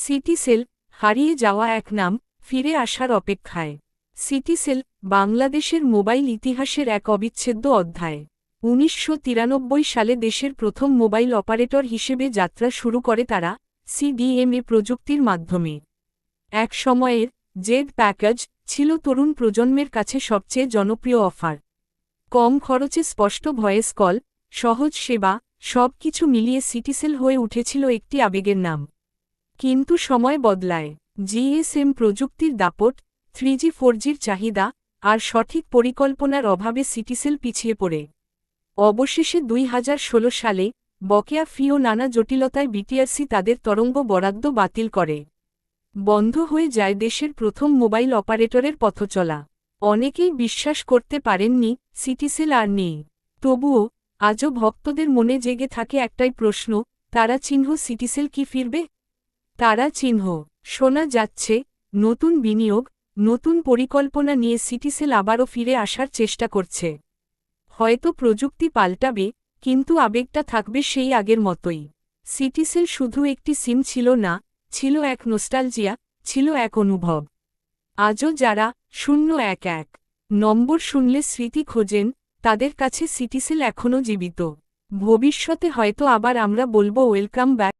সিটিসেল, হারিয়ে যাওয়া এক নাম, ফিরে আসার অপেক্ষায়। সিটিসেল, বাংলাদেশের মোবাইল ইতিহাসের এক অবিচ্ছেদ্য অধ্যায়। ১৯৯৩ সালে দেশের প্রথম মোবাইল অপারেটর হিসেবে যাত্রা শুরু করে তারা, সিডিএমএ প্রযুক্তির মাধ্যমে। এক সময়ের জেড প্যাকেজ ছিল তরুণ প্রজন্মের কাছে সবচেয়ে জনপ্রিয় অফার। কম খরচে স্পষ্ট ভয়েস কল, সহজ সেবা, সব কিছু মিলিয়ে সিটিসেল হয়ে উঠেছিল একটি আবেগের নাম। কিন্তু সময় বদলায়। জিএসএম প্রযুক্তির দাপট, 3G 4Gর চাহিদা, আর সঠিক পরিকল্পনার অভাবে সিটিসেল পিছিয়ে পড়ে। অবশেষে ২০১৬ সালে বকেয়া ফি ও নানা জটিলতায় বিটিআরসি তাদের তরঙ্গ বরাদ্দ বাতিল করে। বন্ধ হয়ে যায় দেশের প্রথম মোবাইল অপারেটরের পথচলা। অনেকেই বিশ্বাস করতে পারেননি সিটিসেল আর নেই। তবুও আজও ভক্তদের মনে জেগে থাকে একটাই প্রশ্ন, তারা চিহ্ন সিটিসেল কি ফিরবে? তারা চিহ্ন। শোনা যাচ্ছে নতুন বিনিয়োগ, নতুন পরিকল্পনা নিয়ে সিটিসেল আবারও ফিরে আসার চেষ্টা করছে। হয়তো প্রযুক্তি পাল্টাবে, কিন্তু আবেগটা থাকবে সেই আগের মতোই। সিটিসেল শুধু একটি সিম ছিল না, ছিল এক নস্টালজিয়া, ছিল এক অনুভব। আজও যারা 011 নম্বর শুনলে স্মৃতি খোঁজেন, তাদের কাছে সিটিসেল এখনও জীবিত। ভবিষ্যতে হয়তো আবার আমরা বলবো ওয়েলকাম ব্যাক।